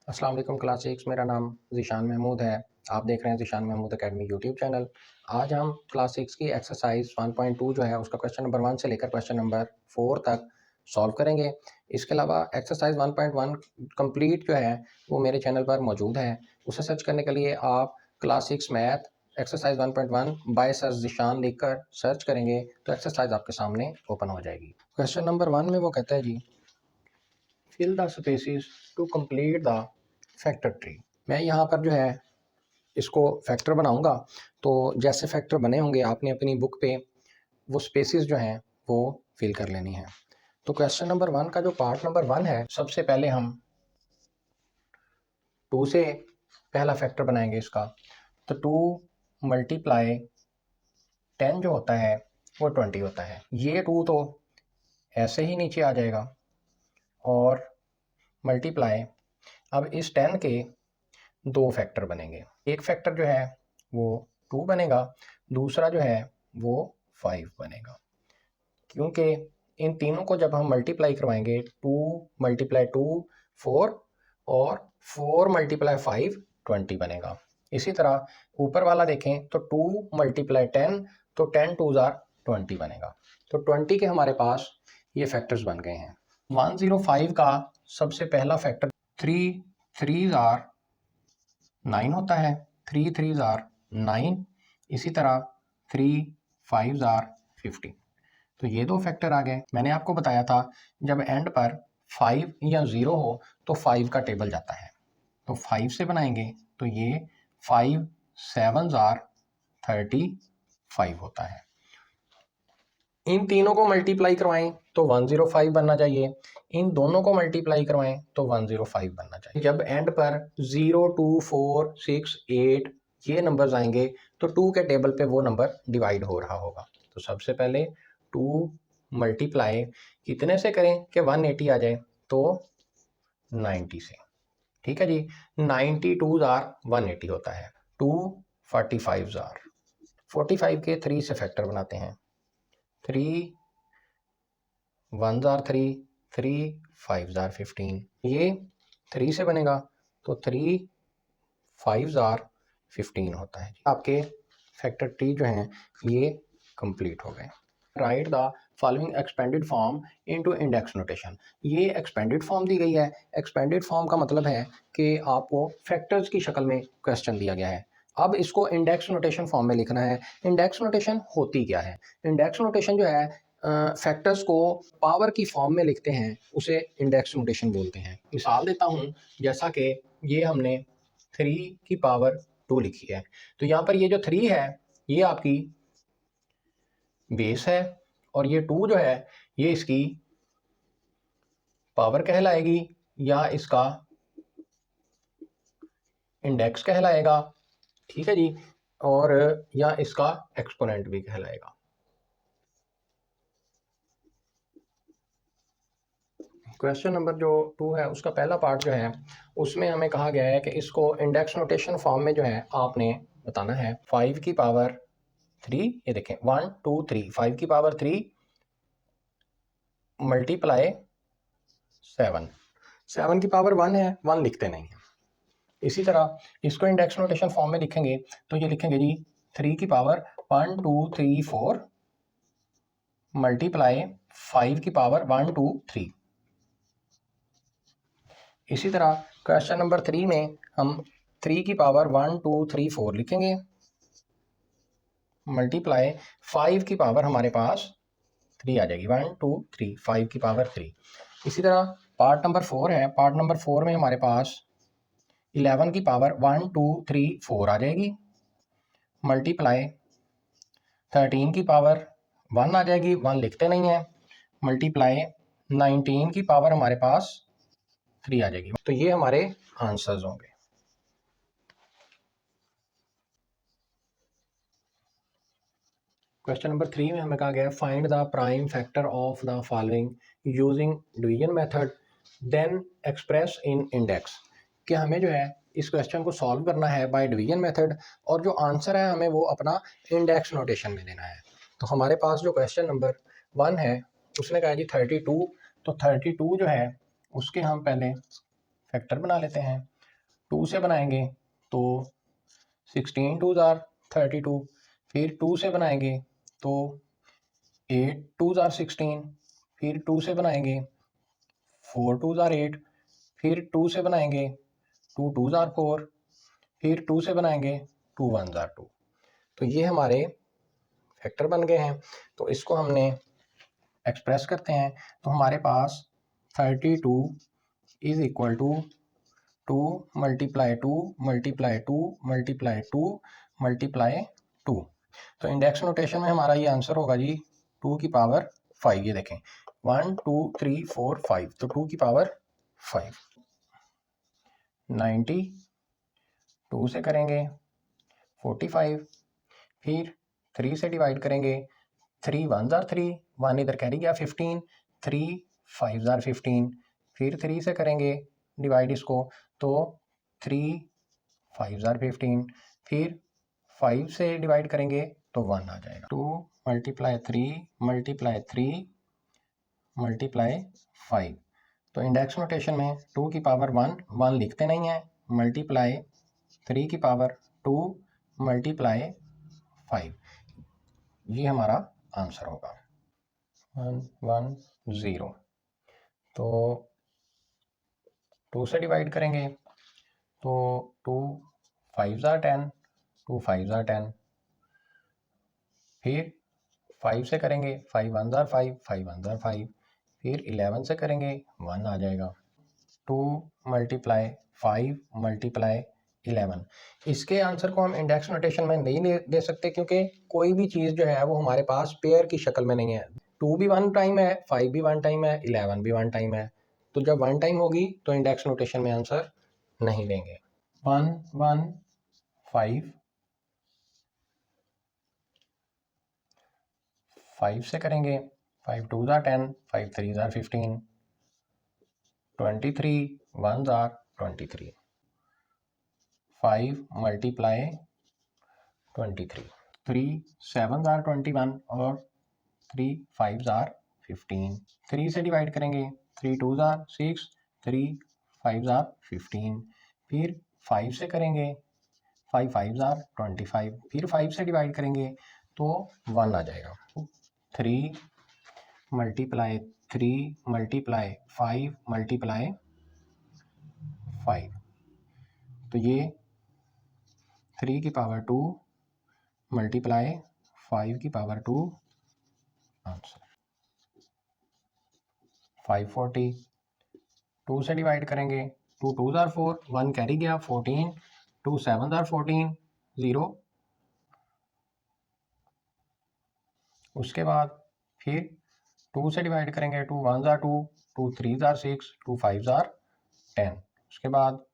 अस्सलाम वालेकुम क्लास 6। मेरा नाम ज़ीशान महमूद है। आप देख रहे हैं Zeeshan Mahmood academy YouTube channel. आज हम क्लास 6 की एक्सरसाइज 1.2 जो है उसका क्वेश्चन नंबर 1 से लेकर क्वेश्चन नंबर 4 तक सॉल्व करेंगे। इसके अलावा एक्सरसाइज 1.1 कंप्लीट जो है वो मेरे चैनल पर मौजूद है। उसे सर्च करने के लिए आप class 6 math exercise 1.1 by sir Zeeshan लिखकर सर्च करेंगे तो एक्सरसाइज आपके सामने ओपन हो जाएगी। क्वेश्चन नंबर 1 में वो कहता है जी, fill the spaces to complete the factor tree. मैं यहाँ पर जो है इसको फैक्टर बनाऊंगा, तो जैसे फैक्टर बने होंगे आपने अपनी बुक पे वो स्पेसिस जो हैं वो फिल कर लेनी है। तो क्वेश्चन नंबर 1 का जो पार्ट नंबर 1 है, सबसे पहले हम 2 से पहला फैक्टर बनाएंगे इसका। तो 2 मल्टीप्लाई 10 जो होता है वो 20 होता है। ये 2 तो ऐसे ही नीचे आ जाएगा और मल्टीप्लाई, अब इस 10 के 2 फैक्टर बनेंगे। एक फैक्टर जो है वो 2 बनेगा, दूसरा जो है वो 5 बनेगा। क्योंकि इन तीनों को जब हम मल्टीप्लाई करवाएंगे, 2 मल्टीप्लाई 2 4 और 4 मल्टीप्लाई 5 20 बनेगा। इसी तरह ऊपर वाला देखें तो 2 मल्टीप्लाई 10 तो 10 2 जार 20 बनेगा। तो 20 के हमारे पास ये फैक्टर्स बन गए हैं। 105 का सबसे पहला फैक्टर 3 3 जार 9 होता है। 3 3 जार 9, इसी तरह 3 5 जार 50। तो ये 2 फैक्टर आ गए। मैंने आपको बताया था जब एंड पर 5 या 0 हो तो 5 का टेबल जाता है। तो 5 से बनाएंगे तो ये 5 7 जार 35 होता है। इन तीनों को मल्टीप्लाई करवाएं तो 105 बनना चाहिए, इन दोनों को मल्टीप्लाई करवाएं तो 105 बनना चाहिए। जब एंड पर 0 2 4 6 8 ये नंबर्स आएंगे तो 2 के टेबल पे वो नंबर डिवाइड हो रहा होगा। तो सबसे पहले 2 मल्टीप्लाई कितने से करें कि 180 आ जाए, तो 90 से। ठीक है जी, 92 जार 180 होता है। 2 45 जार 45 के 3 से फैक्टर बनाते हैं। 3 1 जार 3 3 5 जार 15, ये 3 से बनेगा तो 3 5 जार 15 होता है। आपके फैक्टर ट्री जो हैं ये कंप्लीट हो गए। Right the following expanded form into index notation. ये एक्सपेंडेड फॉर्म दी गई है। एक्सपेंडेड फॉर्म का मतलब है कि आपको फैक्टर्स की शक्ल में क्वेश्चन दिया गया है। अब इसको इंडेक्स नोटेशन फॉर्म में लिखना है। इंडेक्स नोटेशन होती क्या है? इंडेक्स नोटेशन जो है फैक्टर्स को पावर की फॉर्म में लिखते हैं, उसे इंडेक्स नोटेशन बोलते हैं। मिसाल देता हूँ, जैसा कि ये हमने 3 की पावर 2 लिखी है, तो यहाँ पर ये जो 3 है ये आपकी बेस है और ये 2 जो है ये इसकी पावर कहलाएगी या इसका इंडेक्स कहलाएगा। ठीक है जी, और या इसका एक्सपोनेंट भी कहलाएगा। क्वेश्चन नंबर जो 2 है उसका पहला पार्ट जो है उसमें हमें कहा गया है कि इसको इंडेक्स नोटेशन फॉर्म में जो है आपने बताना है। 5 की पावर 3, ये देखें 1 2 3, 5 की पावर 3 मल्टीप्लाई 7, 7 की पावर 1 है, 1 लिखते नहीं है। इसी तरह इसको इंडेक्स नोटेशन फॉर्म में लिखेंगे तो ये लिखेंगे जी 3 की पावर 1 2 3 4 मल्टीप्लाई 5 की पावर 1 2 3। इसी तरह क्वेश्चन नंबर 3 में हम 3 की पावर 1 2 3 4 लिखेंगे, मल्टीप्लाई 5 की पावर हमारे पास 3 आ जाएगी, 1 2 3 5 की पावर 3। इसी तरह पार्ट नंबर 4 है। पार्ट नंबर 4 में हमारे पास 11 की पावर 1 2 3 4 आ जाएगी, मल्टीप्लाई 13 की पावर 1 आ जाएगी, 1 लिखते नहीं है, मल्टीप्लाई 19 की पावर हमारे पास 3 आ जाएगी। तो ये हमारे आंसर्स होंगे। क्वेश्चन नंबर 3 में हमें कहा गया find the prime factor of the following using division method then express in index. कि हमें जो है इस क्वेश्चन को सॉल्व करना है बाय डिवीजन मेथड और जो आंसर है हमें वो अपना इंडेक्स नोटेशन में देना है। तो हमारे पास जो क्वेश्चन नंबर 1 है उसने कहा जी 32, तो 32 जो है उसके हम पहले फैक्टर बना लेते हैं। 2 से बनाएंगे तो 16 2 ज़ार 32, फिर 2 से बनाएंगे तो 8 2 ज़ार 16, फिर 2 से बनाएंगे 4 2 ज़ार 8, फिर 2 से बनाएंगे 2 2 ज़ार 4, फिर 2 से बनाएंगे 2 1 ज़ार 2। तो ये हमारे फैक्टर बन गए हैं। तो इसको हमने एक्सप्रेस करते हैं तो हमारे पास 32 is equal to 2 multiply 2 multiply 2 multiply 2 multiply 2। तो इंडेक्स नोटेशन में हमारा ये आंसर होगा जी 2 की पावर 5। ये देखें 1 2 3 4 5, तो 2 की पावर 5। 90 2 से करेंगे 45, फिर 3 से डिवाइड करेंगे 3 1 ज़ार 3, 1 इधर कैरी गया 15, 3 5 ज़ार 15, फिर 3 से करेंगे डिवाइड इसको तो 3 5 ज़ार 15, फिर 5 से डिवाइड करेंगे तो 1 आ जाएगा। 2 मल्टीप्लाई 3 मल्टीप्लाई 3 मल्टीप्लाई 5। तो इंडेक्स नोटेशन में 2 की पावर 1 लिखते नहीं है, मल्टीप्लाई 3 की पावर 2 मल्टीप्लाई 5, ये हमारा आंसर होगा 110। तो 2 से डिवाइड करेंगे तो 2 5 ज़ार 10, 2 5 ज़ार 10, फिर 5 से करेंगे 5 1 ज़ार 5, 5 1 ज़ार 5, फिर 11 से करेंगे 1 आ जाएगा। 2 मल्टीप्लाई 5 मल्टीप्लाई 11। इसके आंसर को हम इंडेक्स नोटेशन में नहीं दे सकते क्योंकि कोई भी चीज़ जो है वो हमारे पास पेयर की शक्ल में नहीं है। 2 भी 1 टाइम है, 5 भी 1 टाइम है, 11 भी 1 टाइम है। तो जब 1 टाइम होगी तो इंडेक्स नोटेशन में आंसर नहीं देंगे। 1 1 5, 5 से करेंगे 5 2 ज़ार 10, 5 3 ज़ार 15, 23 1 ज़ार 23, 5 मल्टीप्लाई 23, 3 7 ज़ार 21 और 3 5 ज़ार 15, 3 से डिवाइड करेंगे 3 2 ज़ार 6, 3 5 ज़ार 15, फिर 5 से करेंगे 5 5 ज़ार 25, फिर 5 से डिवाइड करेंगे तो 1 आ जाएगा। 3 मल्टीप्लाई 3 मल्टीप्लाई 5 मल्टीप्लाई 5, तो ये 3 की पावर 2 मल्टीप्लाई 5 की पावर 2, आंसर 540। 2 से डिवाइड करेंगे 2 2 ज़ार 4, 1 कैरी गया 14, 2 7 ज़ार 14, 0। उसके बाद फिर 2 से डिवाइड करेंगे 2 1 ज़ार 2, 2 3 ज़ार 6, 2 5 ज़ार 10। उसके बाद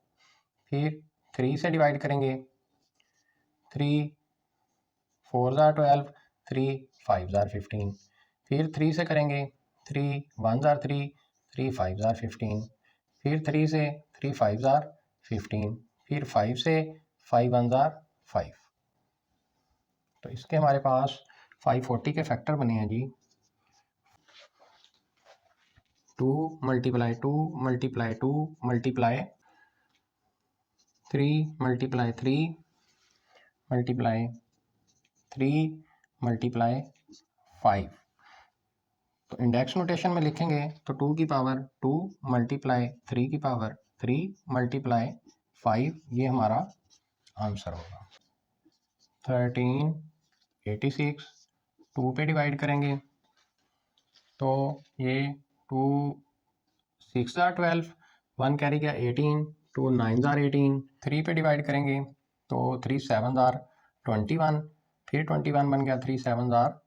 फिर 3 से डिवाइड करेंगे 3 4 ज़ार 12, 3 5 ज़ार 15, फिर 3 से करेंगे 3 1 ज़ार 3, 3 5 ज़ार 15, फिर 3 से 3 5 ज़ार 15, फिर 5 से 5 1 ज़ार 5। तो इसके हमारे पास 540 के फैक्टर बने हैं जी। 2 multiply 2 multiply 2 multiply 3 multiply 3 multiply 3 multiply 5। तो इंडेक्स नोटेशन में लिखेंगे तो 2 की पावर 2 मल्टीप्लाई 3 की पावर 3 मल्टीप्लाई 5, ये हमारा आंसर होगा। 1386 2 पे डिवाइड करेंगे तो ये 2 6 ज़ार 12, 1 कैरी गया 18, 2 9 ज़ार 18, 3 पे डिवाइड करेंगे तो 3 7 ज़ार 21, फिर 21 बन गया 3 7 ज़ार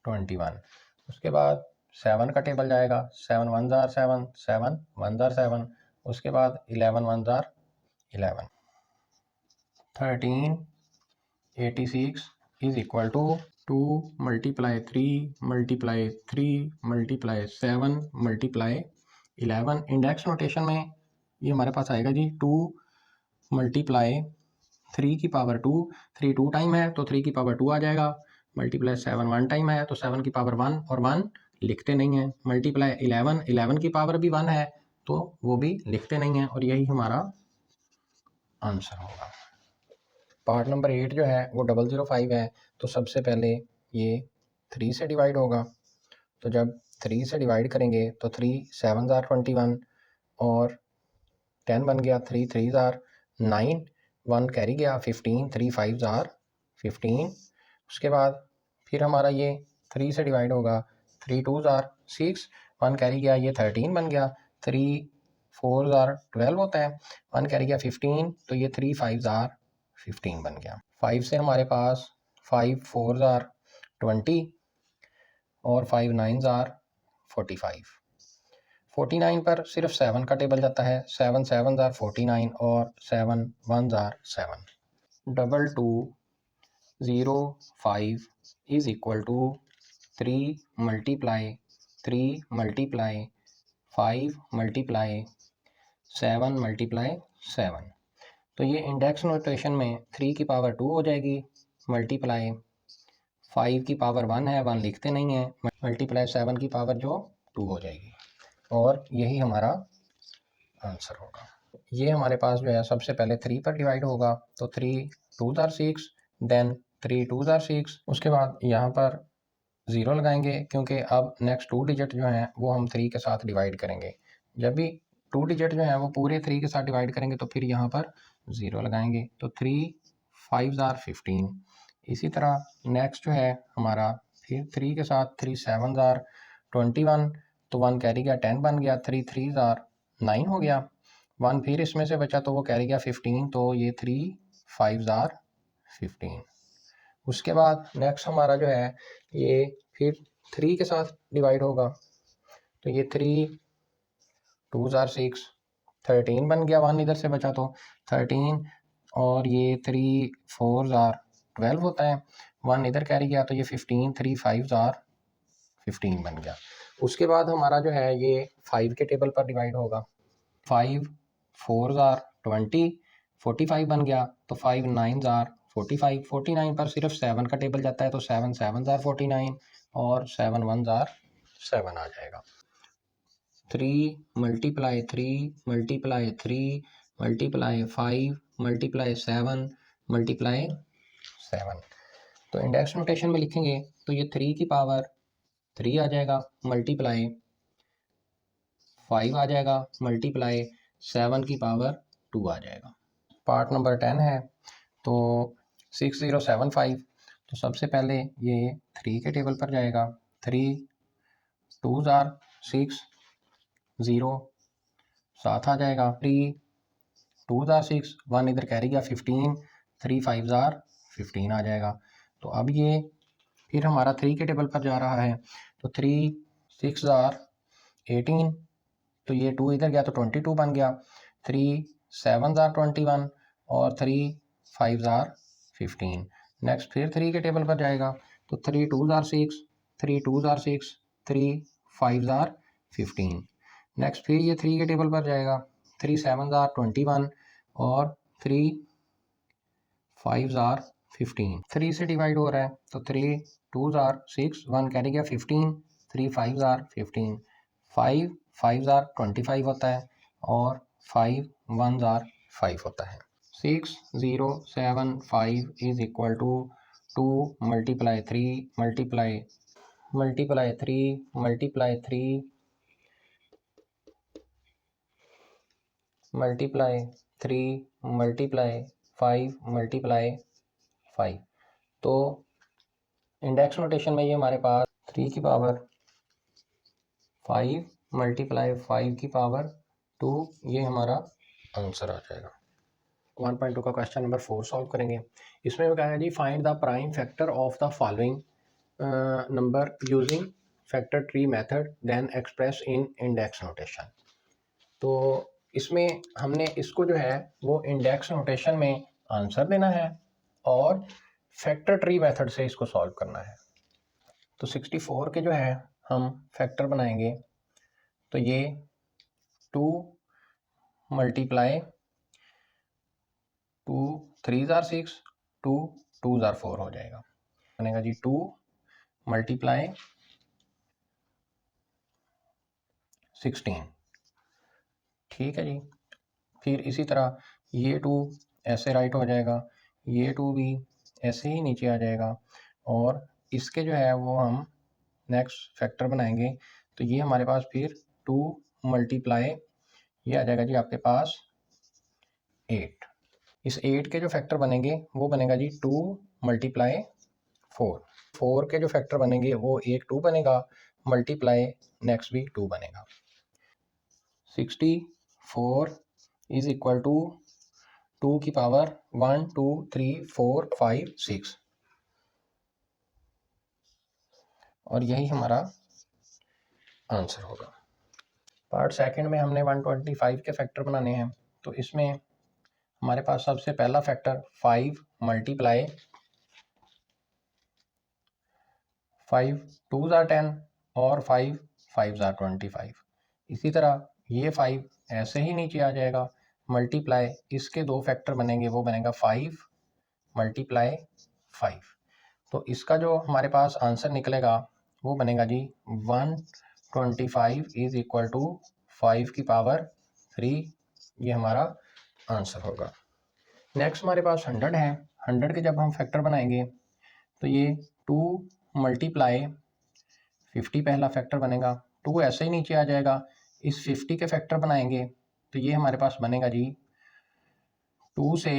21। उसके बाद 7 का टेबल जाएगा 7 1 ज़ार 7, 7 1 ज़ार 7, उसके बाद 11 1 ज़ार 11। 1386 is equal to 2 multiply 3 multiply 3 multiply 7 multiply 11। Index notation में ये हमारे पास आएगा जी 2 मल्टीप्लाई 3 की पावर 2, 3 2 टाइम है तो 3 की पावर 2 आ जाएगा, मल्टीप्लाई 7 1 टाइम है तो 7 की पावर 1 और 1 लिखते नहीं हैं, मल्टीप्लाई 11 11 की पावर भी 1 है तो वो भी लिखते नहीं हैं, और यही हमारा आंसर होगा। पार्ट नंबर 8 जो है वो 005 है, तो सबसे पहले ये 3 से डिवाइड होगा। तो जब 3 से डिवाइड करेंगे तो 3 7 ज़ार 21 और 10 बन गया, 3 3 ज़ार 9, 1 कैरी गया 15, 3 5 ज़ार 15। उसके बाद फिर हमारा ये 3 से डिवाइड होगा, 3 2 ज़ार 6, 1 कैरी गया, ये 13 बन गया, 3 4 ज़ार 12 होता है, 1 कैरी गया 15, तो ये 3 5 ज़ार 15 बन गया। 5 से हमारे पास 5 4 ज़ार 20 और 5 9 ज़ार 45। 49 पर सिर्फ 7 का टेबल जाता है, 7 7 ज़ार 49 और 7 1 ज़ार 7। 2205 is equal to 3 multiply 3 multiply 5 multiply 7 multiply 7। तो ये इंडेक्स नोटेशन में 3 की पावर 2 हो जाएगी, मल्टीप्लाई 5 की पावर 1 है, 1 लिखते नहीं है, मल्टीप्लाई 7 की पावर जो 2 हो जाएगी, और यही हमारा आंसर होगा। ये हमारे पास जो है सबसे पहले 3 पर डिवाइड होगा, तो 3 2 ज़ार 6, देन 3 2 ज़ार 6, उसके बाद यहाँ पर 0 लगाएंगे क्योंकि अब नेक्स्ट 2 डिजिट जो हैं वो हम 3 के साथ डिवाइड करेंगे। जब भी 2 डिजिट जो हैं वो पूरे 3 के साथ डिवाइड करेंगे तो फिर यहाँ पर 0 लगाएंगे, तो 3 5 ज़ार 15। इसी तरह नेक्स्ट जो है हमारा फिर 3 के साथ 3 7 ज़ार 21, तो 1 कैरी गया 10 बन गया, 3 3 ज़ार 9 हो गया, 1 फिर इसमें से बचा तो वो कैरी गया 15, तो ये 3 5 ज़ार 15। उसके बाद नेक्स्ट हमारा जो है ये फिर 3 के साथ डिवाइड होगा, तो ये 3 2 ज़ार 6 13 बन गया, 1 इधर से बचा तो 13, और ये 3 4 ज़ार 12 होता है, 1 इधर कैरी गया तो ये 15, 3 5 ज़ार 15 बन गया। उसके बाद हमारा जो है ये 5 के टेबल पर डिवाइड होगा, 5 4 ज़ार 20 45 बन गया, तो 5 9 ज़ार 45, 49 पर सिर्फ 7 का टेबल जाता है, तो 7 7 ज़ार 49 और 7 1 ज़ार 7 आ जाएगा। 3 multiply 3 multiply 3 multiply 5 multiply 7 multiply 7। तो इंडेक्स नोटेशन में लिखेंगे तो ये 3 की पावर 3 आ जाएगा, मल्टीप्लाई 5 आ जाएगा, मल्टीप्लाई 7 की पावर 2 आ जाएगा। पार्ट नंबर 10 है, तो 6075, तो सबसे पहले ये 3 के टेबल पर जाएगा, 3 2 ज़ार 6 0 7 आ जाएगा, 3 2 ज़ार 6 1 इधर कैरी गया 15, 3 5 ज़ार 15 आ जाएगा। तो अब ये फिर हमारा 3 के टेबल पर जा रहा है, तो 3 6 ज़ार 18, तो ये 2 इधर गया तो 22 बन गया, 3 7 ज़ार 21 और 3 5 ज़ार 15। नेक्स्ट फिर 3 के टेबल पर जाएगा, तो 3 2 ज़ार 6 3 2 ज़ार 6 3 5 ज़ार 15। नेक्स्ट फिर ये 3 के टेबल पर जाएगा, 3 7 ज़ार 21 और 3 5 ज़ार 15। 3 से डिवाइड हो रहा है, तो 3 2 ज़ार 6 1 कैरी गया 15, 3 5 ज़ार 15, 5 5 ज़ार 25 होता है और 5 1 ज़ार 5 होता है। 6075 is equal to 2 multiply 3 multiply 3 multiply 3 multiply 3 multiply 5 multiply 5। तो इंडेक्स नोटेशन में ये हमारे पास 3 की पावर 5 मल्टीप्लाई 5 की पावर 2, ये हमारा आंसर आ जाएगा। 1.2 का क्वेश्चन नंबर 4 सॉल्व करेंगे। इसमें वो कहा है जी find the prime factor of the following number using factor tree method then express in index notation. तो इसमें हमने इसको जो है वो इंडेक्स नोटेशन में आंसर देना है और फैक्टर ट्री मेथड से इसको सॉल्व करना है। तो 64 के जो है हम फैक्टर बनाएंगे, तो ये 2 मल्टीप्लाई 2 3 ज़ार 6 2 2 ज़ार 4 हो जाएगा, बनेगा जी 2 मल्टीप्लाई 16। ठीक है जी। फिर इसी तरह ये 2 ऐसे राइट हो जाएगा, ये 2 भी ऐसे ही नीचे आ जाएगा, और इसके जो है वो हम नेक्स्ट फैक्टर बनाएंगे, तो ये हमारे पास फिर 2 मल्टीप्लाई ये आ जाएगा जी आपके पास 8। इस 8 के जो फैक्टर बनेंगे वो बनेगा जी 2 मल्टीप्लाई 4। 4 के जो फैक्टर बनेंगे वो एक 2 बनेगा, मल्टीप्लाई नेक्स्ट भी 2 बनेगा। 64 इज इक्वल टू 2 की पावर 1 2 3 4 5 6, और यही हमारा आंसर होगा। पार्ट सेकंड में हमने 125 के फैक्टर बनाने हैं, तो इसमें हमारे पास सबसे पहला फैक्टर 5 मल्टीप्लाई 5 2 ज़ार 10 और 5 5 ज़ार 25। इसी तरह ये 5 ऐसे ही नीचे आ जाएगा, मल्टीप्लाई इसके दो फैक्टर बनेंगे, वो बनेगा 5 मल्टीप्लाई 5। तो इसका जो हमारे पास आंसर निकलेगा वो बनेगा जी 125 इज इक्वल टू 5 की पावर 3, ये हमारा आंसर होगा। नेक्स्ट हमारे पास 100 है। 100 के जब हम फैक्टर बनाएंगे तो ये 2 मल्टीप्लाई 50 पहला फैक्टर बनेगा, 2 ऐसे ही नीचे आ जाएगा, इस 50 के फैक्टर बनाएंगे तो ये हमारे पास बनेगा जी 2 से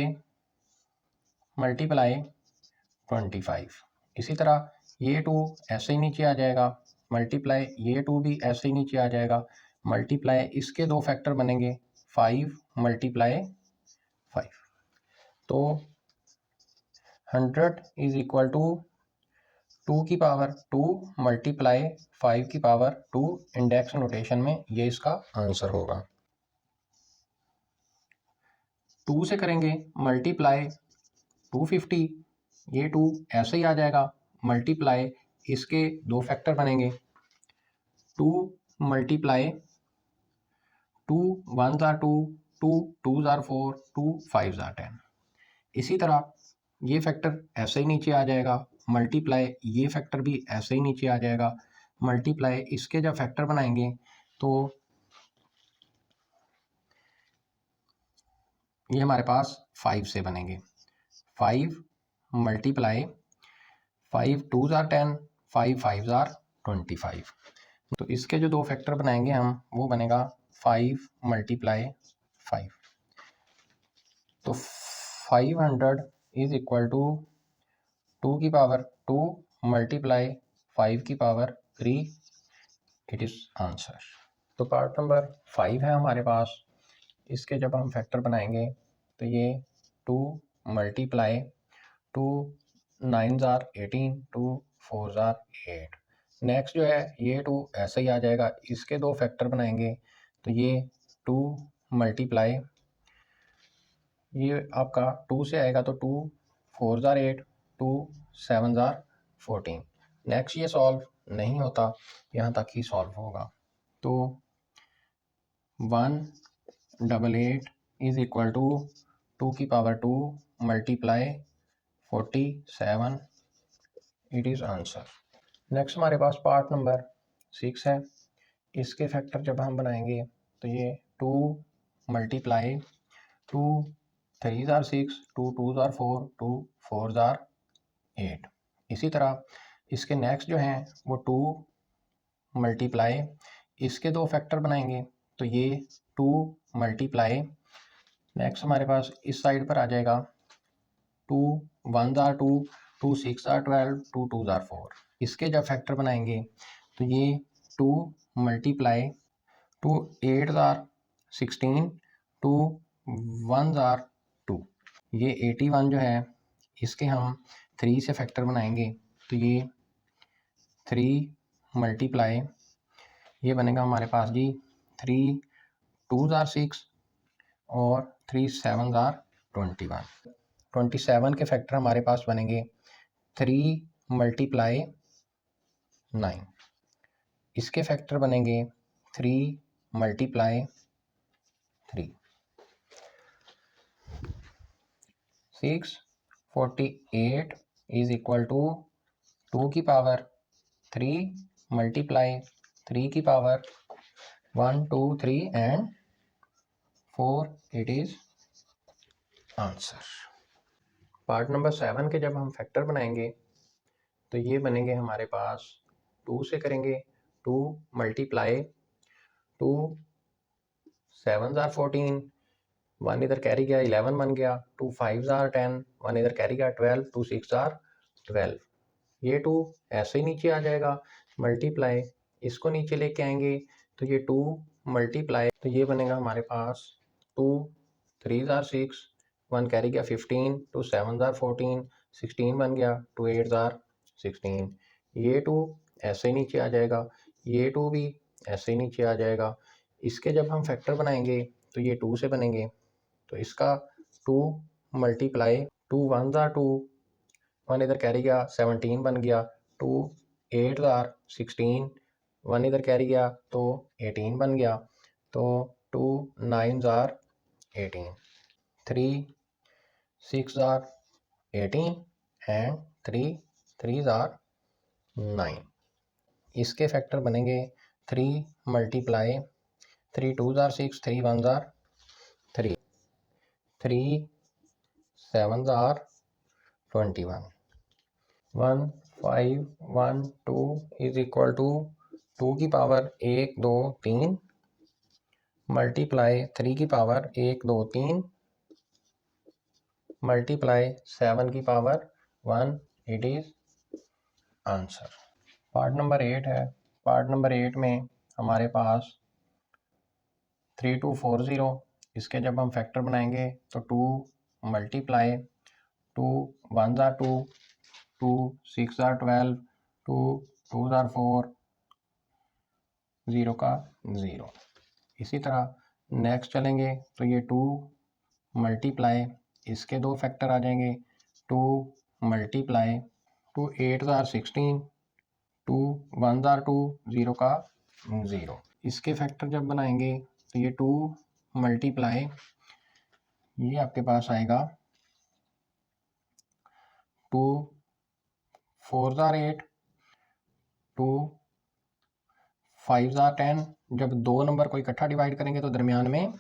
मल्टीप्लाई 25। इसी तरह ये 2 ऐसे ही नीचे आ जाएगा, मल्टीप्लाई ये 2 भी ऐसे ही नीचे आ जाएगा, मल्टीप्लाई इसके दो फैक्टर बनेंगे 5 मल्टीप्लाई 5। तो 100 इज इक्वल टू 2 की पावर 2 मल्टीप्लाई 5 की पावर 2, इंडेक्स नोटेशन में ये इसका आंसर होगा। 2 से करेंगे मल्टीप्लाई 250, ये 2 ऐसे ही आ जाएगा, मल्टीप्लाई इसके दो फैक्टर बनेंगे 2 मल्टीप्लाई 2 1 ज़ार 2 2 2 ज़ार 4 2 5 ज़ार 10। इसी तरह ये फैक्टर ऐसे ही नीचे आ जाएगा, मल्टीप्लाई ये फैक्टर भी ऐसे ही नीचे आ जाएगा, मल्टीप्लाई इसके जब फैक्टर बनाएंगे तो ये हमारे पास 5 से बनेंगे। 5 मल्टीप्लाई 5 2 ज़ार 10 5 5 ज़ार 25। तो इसके जो दो फैक्टर बनाएंगे हम, वो बनेगा 5 मल्टीप्लाई 5। तो 500 इज इक्वल टू 2 की पावर 2 मल्टीप्लाई 5 की पावर 3, इट इज़ आंसर। तो पार्ट नंबर 5 है हमारे पास, इसके जब हम फैक्टर बनाएंगे तो ये 2 मल्टीप्लाई 2 9 ज़ार 18 2 4 ज़ार 8। नेक्स्ट जो है ये 2 ऐसे ही आ जाएगा, इसके दो फैक्टर बनाएंगे तो ये 2 मल्टीप्लाई ये आपका 2 से आएगा तो 2 4 ज़ार 8 2 7 ज़ार 14। नेक्स्ट ये सॉल्व नहीं होता, यहाँ तक ही सॉल्व होगा। तो 188 इज इक्वल टू 2 की power 2 multiply 47, it is answer. Next हमारे पास पार्ट नंबर 6 है। इसके फैक्टर जब हम बनाएंगे तो ये 2 मल्टीप्लाई 2 3 ज़ार 6 2 2 ज़ार 4 2 4 ज़ार 8। इसी तरह इसके नेक्स्ट जो हैं वो 2 मल्टीप्लाई इसके दो फैक्टर बनाएंगे तो ये 2 मल्टीप्लाई नेक्स्ट हमारे पास इस साइड पर आ जाएगा 2 1 ज़ार 2 2 6 ज़ार 12 2 2 ज़ार 4। इसके जब फैक्टर बनाएंगे तो ये 2 मल्टीप्लाई 2 8 ज़ार 16 2 1 ज़ार 2। ये 81 जो है इसके हम 3 से फैक्टर बनाएंगे तो ये 3 मल्टीप्लाई ये बनेगा हमारे पास जी 3 2 ज़ार 6 और 3 7 ज़ार 21। 27 के फैक्टर हमारे पास बनेंगे 3 मल्टीप्लाई 9। इसके फैक्टर बनेंगे 3 मल्टीप्लाई 3। 648 इज इक्वल टू 2 की पावर 3 मल्टीप्लाई 3 की power 1 2 3 and 4, it is answer. Part number 7 के जब हम फैक्टर बनाएंगे तो ये बनेंगे हमारे पास 2 से करेंगे 2 मल्टीप्लाई 2 7 जार 14, 1 इधर कैरी गया 11 बन गया, 2 5 जार 10, 1 इधर कैरी गया 12, 2 6 जार 12। ये 2 ऐसे ही नीचे आ जाएगा, मल्टीप्लाई इसको नीचे लेके आएंगे तो ये 2 मल्टीप्लाई तो ये बनेगा हमारे पास 2 3 जार 6, 1 कैरी गया 15, 2 7 जार 14, 16 बन गया, 2 8 जार 16। ये 2 ऐसे ही नीचे आ जाएगा, ये 2 भी ऐसे ही नीचे आ जाएगा। इसके जब हम फैक्टर बनाएंगे तो ये 2 से बनेंगे, तो इसका 2 मल्टीप्लाई 2 1 जार 2, 1 इधर कैरी गया 17 बन गया, 2 8 जार 16, 1 इधर कैरी गया तो 18 बन गया, तो 2 9 जार 18, 3 6 जार 18 एंड 3 3 जार 9। इसके फैक्टर बनेंगे 3 मल्टीप्लाई 3 2 जार 6, 3 1 जार 3, 3 7 जार 21, 1 5 1 2 इज इक्वल टू 2 की पावर 1 2 3 मल्टीप्लाई 3 की पावर 1 2 3 मल्टीप्लाई 7 की power 1, it is answer. Part number 8 है। पार्ट नंबर 8 में हमारे पास 3240, इसके जब हम फैक्टर बनाएंगे तो 2 मल्टीप्लाई 2 1 जार 2, 2 6 जार 12, 2 2 जार 4, 0 का 0। इसी तरह नेक्स्ट चलेंगे तो ये 2 मल्टीप्लाई इसके 2 फैक्टर आ जाएंगे, 2 मल्टीप्लाई 2 8 जार 16, 2 1 जार 2, 0 का 0। इसके फैक्टर जब बनाएंगे तो ये 2 मल्टीप्लाई ये आपके पास आएगा 2 4 जार 8, 2 5 जार 10। जब दो नंबर को इकट्ठा डिवाइड करेंगे तो दरमियान में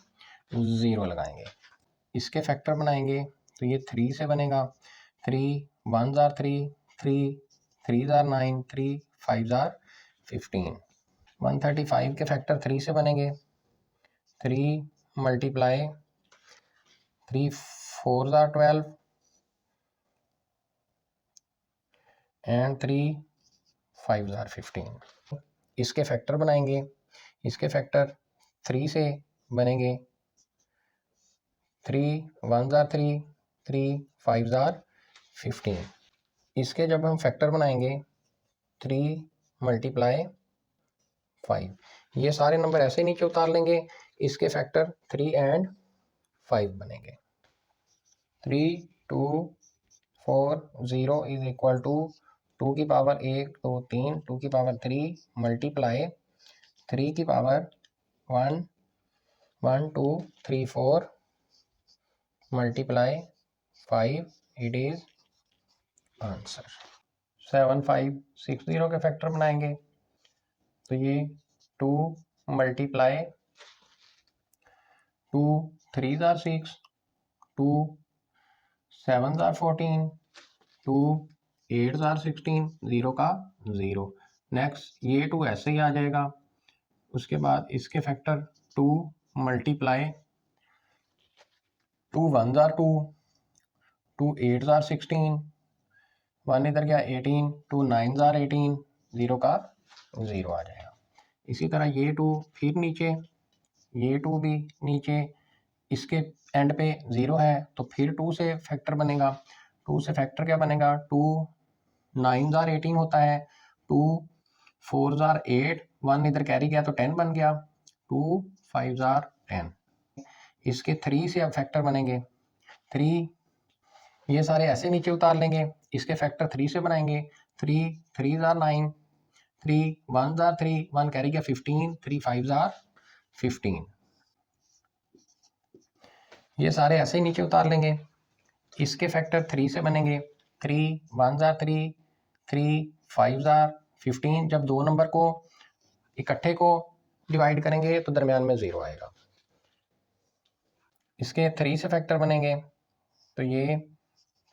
0 लगाएंगे। इसके फैक्टर बनाएंगे तो ये 3 से बनेगा, 3 1 जार 3, 3 3 जार 9, 3 5 जार 15। 135 के फैक्टर 3 से बनेंगे, 3 मल्टीप्लाई 3 4 जार 12 एंड 3 5 जार 15। इसके फैक्टर बनाएंगे, इसके फैक्टर 3 से बनेंगे, 3 1 जार 3, 3 5 जार 15। इसके जब हम फैक्टर बनाएंगे 3 मल्टीप्लाई 5, ये सारे नंबर ऐसे नीचे उतार लेंगे, इसके फैक्टर 3 एंड 5 बनेंगे। 3 2 4 0 इज इक्वल टू 2 की पावर 1 2 3, 2 की पावर 3 मल्टीप्लाई 3 की power 1 1 2 3 4 multiply 5, it is answer. 7560 के फैक्टर बनाएंगे तो ये 2 मल्टीप्लाई 2 3 जार 6, 2 7 जार 14, 2 8 जार 16, 0 का 0। नेक्स्ट ये 2 ऐसे ही आ जाएगा। उसके बाद इसके फैक्टर 2 मल्टीप्लाई 2 1 जार 2, 2 8 जार 16, 1 इधर गया 18, 2 9 जार 18, 0 का 0 आ जाएगा। इसी तरह ये 2 फिर नीचे, ये 2 भी नीचे, इसके एंड पे 0 है तो फिर 2 से फैक्टर बनेगा। 2 से फैक्टर क्या बनेगा, 2 9 जार 18 होता है, 2 4 जार 8, 1 इधर कैरी गया तो 10 बन गया, 2 5 जार 10। इसके 3 से अब फैक्टर बनेंगे, 3 ये सारे ऐसे नीचे उतार लेंगे, इसके फैक्टर 3 से बनाएंगे, 3 3 जार 9, 3 1 जार 3, 1 कैरी गया 15, 3 5 जार 15। ये सारे ऐसे ही नीचे उतार लेंगे, इसके फैक्टर 3 से बनेंगे, 3 1 जार 3, 3 5 जार 15। जब दो नंबर को इकट्ठे को डिवाइड करेंगे तो दरमियान में 0 आएगा। इसके 3 से फैक्टर बनेंगे, तो ये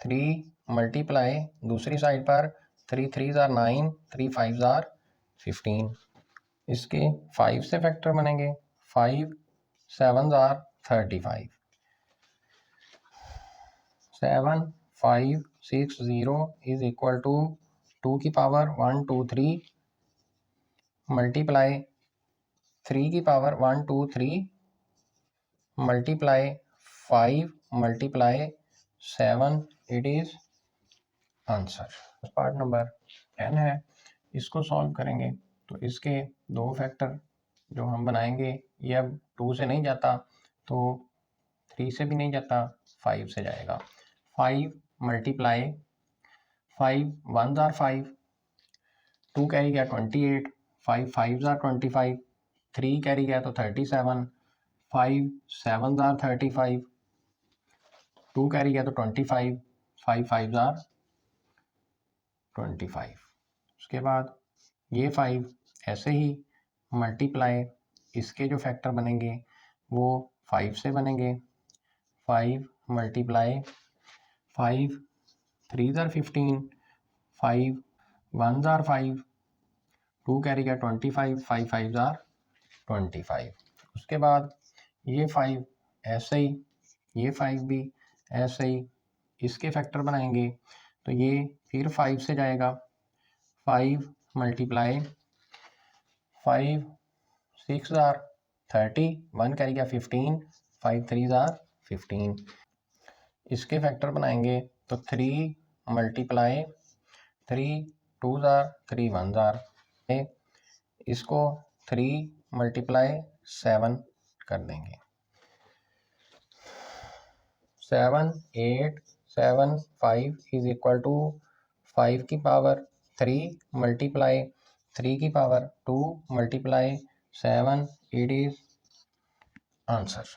3 मल्टीप्लाई दूसरी साइड पर 3 3 ज़ार 9, 3 5 ज़ार 15। इसके 5 से फैक्टर बनेंगे, 5 7 ज़ार 35, 7 5 6 0 इज इक्वल टू 2 की पावर 1 2 3 मल्टीप्लाई 3 की power 1 2 3 multiply 5 multiply 7, it is answer. Part number 10 है, इसको सॉल्व करेंगे तो इसके दो फैक्टर जो हम बनाएंगे, ये अब 2 से नहीं जाता तो 3 से भी नहीं जाता, 5 से जाएगा। 5 मल्टीप्लाई 5 1 ज़ार 5, 2 कैरी गया 28, 5 5 ज़ार 25, 3 कैरी गया तो 37, 5 7 ज़ार 35, 2 कैरी गया तो 25, 5 5 ज़ार 25। उसके बाद ये 5 ऐसे ही मल्टीप्लाई, इसके जो फैक्टर बनेंगे वो 5 से बनेंगे। 5 मल्टीप्लाई 5 3 ज़ार 15, 5 1 ज़ार 5, 2 कैरी गया 25, 5 5 ज़ार 25। उसके बाद ये 5 ऐसे ही, ये 5 भी ऐसे ही, इसके फैक्टर बनाएंगे तो ये फिर 5 से जाएगा। 5 मल्टीप्लाई 5 6 ज़ार 30, 1 कैरी गया 15, 5 3 ज़ार 15। इसके फैक्टर बनाएंगे तो 3 मल्टीप्लाई 3 2 ज़ार 3 1 ज़ार, इसको 3 मल्टीप्लाई 7 कर देंगे। 7 8 7 5 इज इक्वल टू 5 की पावर 3 मल्टीप्लाई 3 की power 2 multiply 7, it is answer.